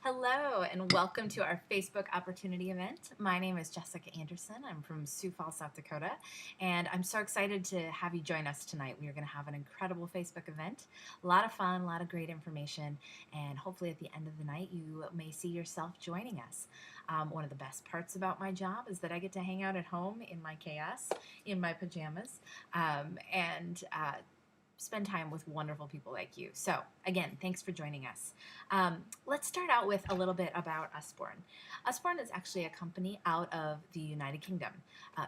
Hello and welcome to our Facebook opportunity event. My name is Jessica Anderson. I'm from Sioux Falls, South Dakota, and I'm so excited to have you join us tonight. We are going to have an incredible Facebook event, a lot of fun, a lot of great information, and hopefully at the end of the night you may see yourself joining us. One of the best parts about my job is that I get to hang out at home in my chaos, in my pajamas, and spend time with wonderful people like you. So, again, thanks for joining us. Let's start out with a little bit about Usborne. Usborne is actually a company out of the United Kingdom.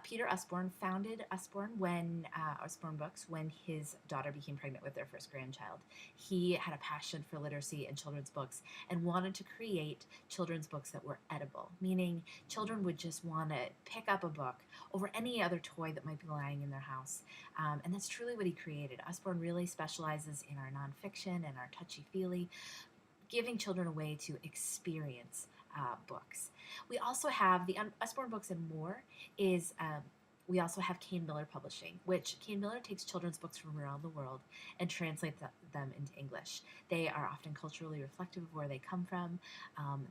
Peter Usborne founded Usborne Books when his daughter became pregnant with their first grandchild. He had a passion for literacy and children's books and wanted to create children's books that were edible, meaning children would just want to pick up a book over any other toy that might be lying in their house. And that's truly what he created. Usborne really specializes in our nonfiction and our touchy-feely, giving children a way to experience books. We also have the Usborne Books and More is we also have Kane Miller Publishing, which Kane Miller takes children's books from around the world and translates them into English. They are often culturally reflective of where they come from.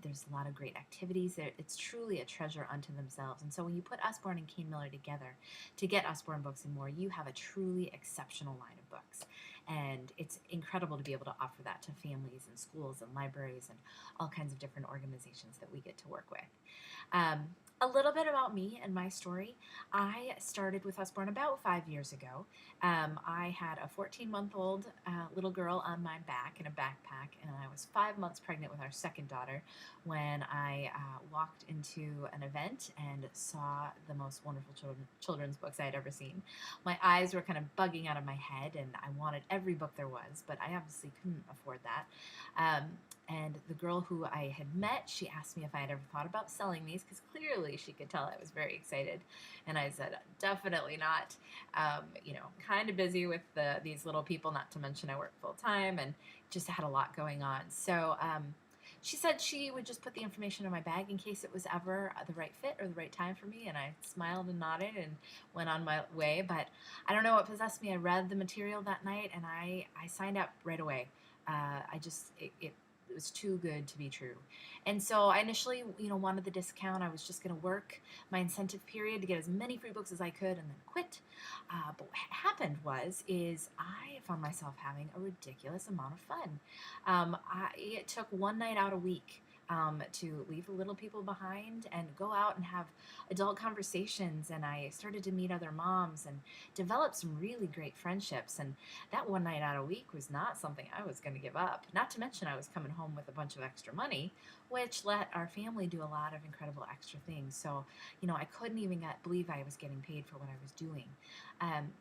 There's a lot of great activities there. It's truly a treasure unto themselves. And so when you put Usborne and Kane Miller together to get Usborne Books and More, you have a truly exceptional line of books. And it's incredible to be able to offer that to families and schools and libraries and all kinds of different organizations that we get to work with. A little bit about me and my story. I started with Usborne about 5 years ago. I had a 14-month-old little girl on my back in a backpack, and I was 5 months pregnant with our second daughter when I walked into an event and saw the most wonderful children's books I had ever seen. My eyes were kind of bugging out of my head, and I wanted every book there was, but I obviously couldn't afford that. And the girl who I had met, she asked me if I had ever thought about selling these because clearly she could tell I was very excited. And I said, definitely not. Kind of busy with these little people, not to mention I work full time and just had a lot going on. So she said she would just put the information in my bag in case it was ever the right fit or the right time for me. And I smiled and nodded and went on my way. But I don't know what possessed me. I read the material that night and I signed up right away. It was too good to be true. And so I initially, wanted the discount. I was just going to work my incentive period to get as many free books as I could and then quit. But what happened is I found myself having a ridiculous amount of fun. It took one night out a week to leave the little people behind and go out and have adult conversations. And I started to meet other moms and develop some really great friendships. And that one night out a week was not something I was going to give up. Not to mention I was coming home with a bunch of extra money, which let our family do a lot of incredible extra things. So, I couldn't even believe I was getting paid for what I was doing.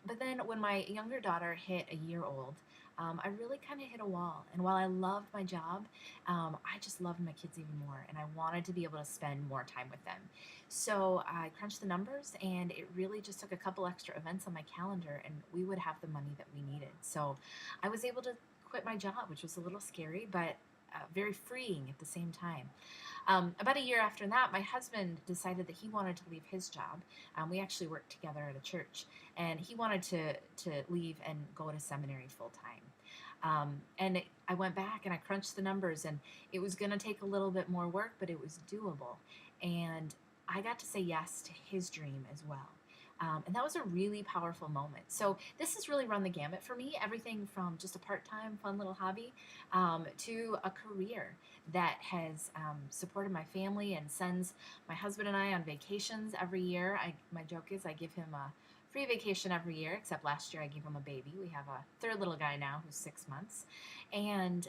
But then when my younger daughter hit a year old, I really kind of hit a wall. And while I loved my job, I just loved my kids even more. And I wanted to be able to spend more time with them. So I crunched the numbers, and it really just took a couple extra events on my calendar, and we would have the money that we needed. So I was able to quit my job, which was a little scary, but very freeing at the same time. About a year after that, my husband decided that he wanted to leave his job. We actually worked together at a church, and he wanted to leave and go to seminary full time. I went back and I crunched the numbers, and it was going to take a little bit more work, but it was doable. And I got to say yes to his dream as well. And that was a really powerful moment. So this has really run the gamut for me, everything from just a part-time fun little hobby to a career that has supported my family and sends my husband and I on vacations every year. My joke is I give him a free vacation every year, except last year I gave him a baby. We have a third little guy now who's 6 months. And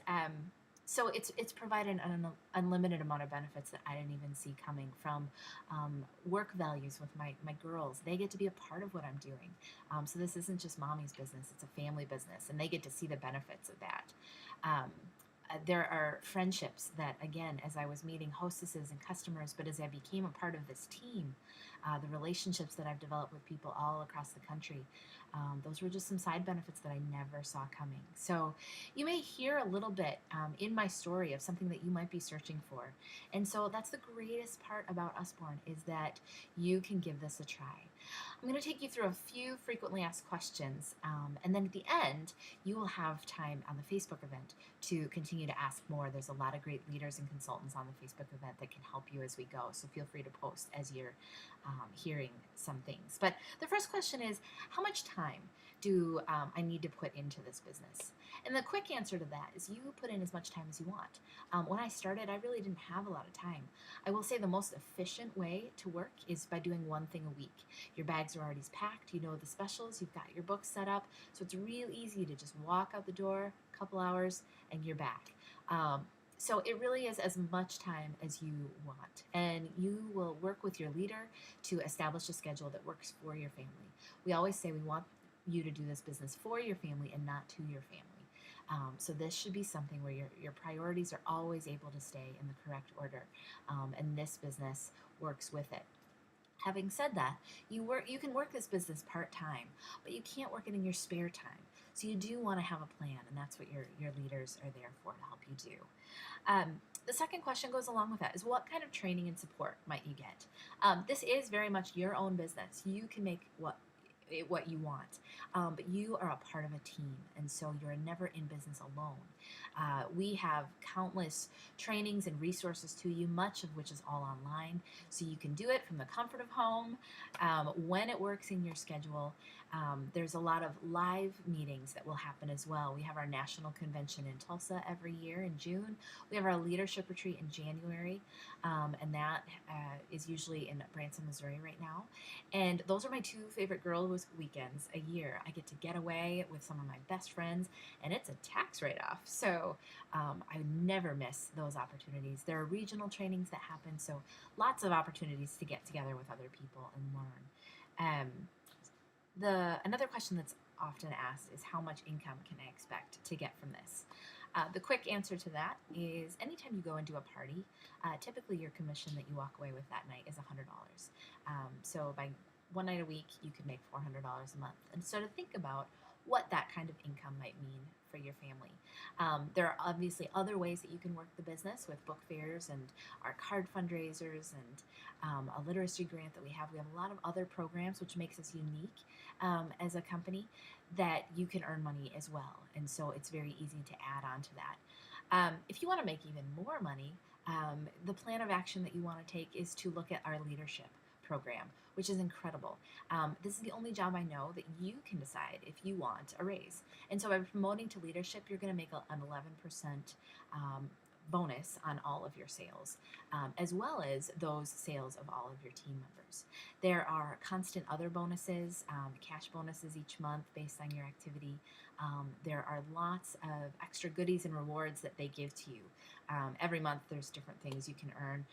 so it's provided an unlimited amount of benefits that I didn't even see coming from work values with my girls. They get to be a part of what I'm doing. So this isn't just mommy's business, it's a family business, and they get to see the benefits of that. There are friendships that, again, as I was meeting hostesses and customers, but as I became a part of this team, the relationships that I've developed with people all across the country, those were just some side benefits that I never saw coming. So you may hear a little bit in my story of something that you might be searching for. And so that's the greatest part about Usborne is that you can give this a try. I'm going to take you through a few frequently asked questions, and then at the end, you will have time on the Facebook event to continue to ask more. There's a lot of great leaders and consultants on the Facebook event that can help you as we go, so feel free to post as you're hearing some things. But the first question is, how much time do I need to put into this business? And the quick answer to that is you put in as much time as you want. When I started, I really didn't have a lot of time. I will say the most efficient way to work is by doing one thing a week. Your bags are already packed, you know the specials, you've got your books set up, so it's real easy to just walk out the door, a couple hours, and you're back. So it really is as much time as you want, and you will work with your leader to establish a schedule that works for your family. We always say we want you to do this business for your family and not to your family. So this should be something where your priorities are always able to stay in the correct order, and this business works with it. Having said that, you can work this business part-time, but you can't work it in your spare time. So you do want to have a plan, and that's what your leaders are there for, to help you do. The second question goes along with that, is what kind of training and support might you get? This is very much your own business. You can make what you want, but you are a part of a team, and so you're never in business alone. We have countless trainings and resources to you, much of which is all online, so you can do it from the comfort of home when it works in your schedule. There's a lot of live meetings that will happen as well. We have our national convention in Tulsa every year in June. We have our leadership retreat in January, and that is usually in Branson, Missouri right now. And those are my two favorite girls' weekends a year. I get to get away with some of my best friends, and it's a tax write-off. So I would never miss those opportunities. There are regional trainings that happen, so lots of opportunities to get together with other people and learn. Another question that's often asked is, how much income can I expect to get from this? The quick answer to that is, anytime you go into a party, typically your commission that you walk away with that night is $100. So by one night a week, you could make $400 a month. And so to think about what that kind of income might mean for your family. There are obviously other ways that you can work the business, with book fairs and our card fundraisers and a literacy grant that we have. We have a lot of other programs, which makes us unique as a company, that you can earn money as well. And so it's very easy to add on to that. If you want to make even more money, the plan of action that you want to take is to look at our leadership program, which is incredible. This is the only job I know that you can decide if you want a raise. And so by promoting to leadership, you're going to make an 11% bonus on all of your sales, as well as those sales of all of your team members. There are constant other bonuses, cash bonuses each month based on your activity. There are lots of extra goodies and rewards that they give to you. Every month there's different things you can earn.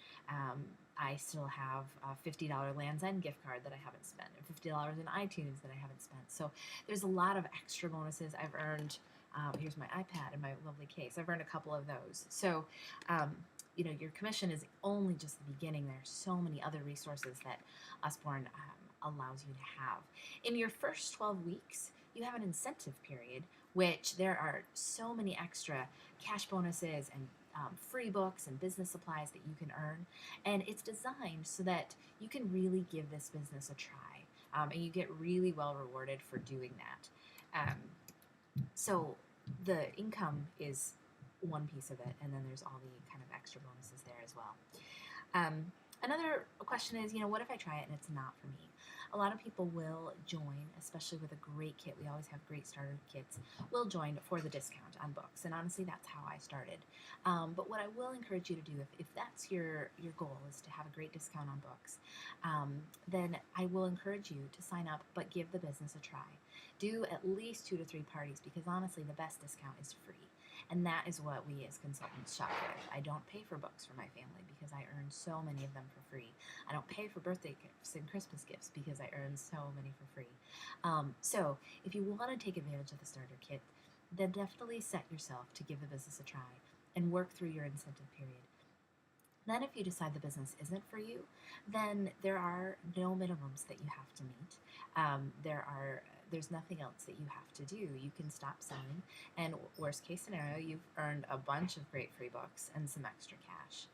I still have a $50 Land's End gift card that I haven't spent, and $50 in iTunes that I haven't spent. So there's a lot of extra bonuses I've earned. Here's my iPad and my lovely case. I've earned a couple of those. So, your commission is only just the beginning. There are so many other resources that Usborne allows you to have. In your first 12 weeks, you have an incentive period, which there are so many extra cash bonuses and free books and business supplies that you can earn. And it's designed so that you can really give this business a try, and you get really well rewarded for doing that. So the income is one piece of it, and then there's all the kind of extra bonuses there as well. Another question is, what if I try it and it's not for me? A lot of people will join, especially with a great kit. We always have great starter kits. Will join for the discount on books, and honestly, that's how I started. But what I will encourage you to do, if that's your goal, is to have a great discount on books, then I will encourage you to sign up, but give the business a try. Do at least 2 to 3 parties, because honestly, the best discount is free. And that is what we as consultants shop with. I don't pay for books for my family because I earn so many of them for free. I don't pay for birthday gifts and Christmas gifts because I earn so many for free. So if you want to take advantage of the starter kit, then definitely set yourself to give the business a try and work through your incentive period. Then if you decide the business isn't for you, then there are no minimums that you have to meet. There's nothing else that you have to do. You can stop selling, and worst case scenario, you've earned a bunch of great free books and some extra cash.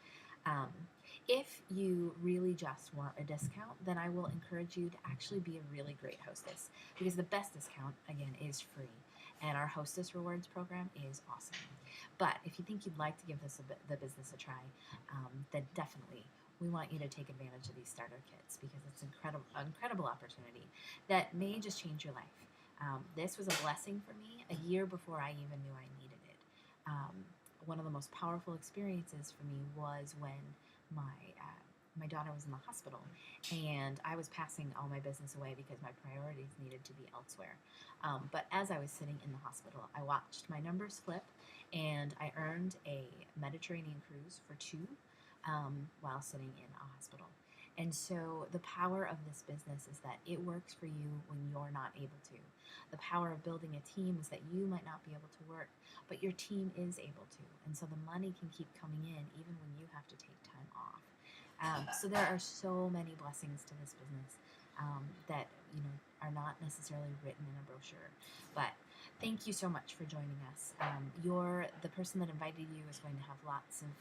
If you really just want a discount, then I will encourage you to actually be a really great hostess, because the best discount, again, is free. And our Hostess Rewards program is awesome. But if you think you'd like to give the business a try, then definitely we want you to take advantage of these starter kits, because it's an incredible opportunity that may just change your life. This was a blessing for me a year before I even knew I needed it. One of the most powerful experiences for me was when my my daughter was in the hospital, and I was passing all my business away because my priorities needed to be elsewhere. But as I was sitting in the hospital, I watched my numbers flip, and I earned a Mediterranean cruise for two while sitting in a hospital. And so the power of this business is that it works for you when you're not able to. The power of building a team is that you might not be able to work, but your team is able to. And so the money can keep coming in even when you have to take time off. So there are so many blessings to this business that are not necessarily written in a brochure. But thank you so much for joining us. The person that invited you is going to have lots of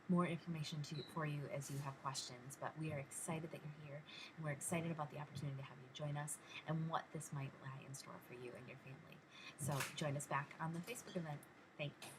more information for you as you have questions. But we are excited that you're here, and we're excited about the opportunity to have you join us and what this might lie in store for you and your family. So join us back on the Facebook event. Thanks.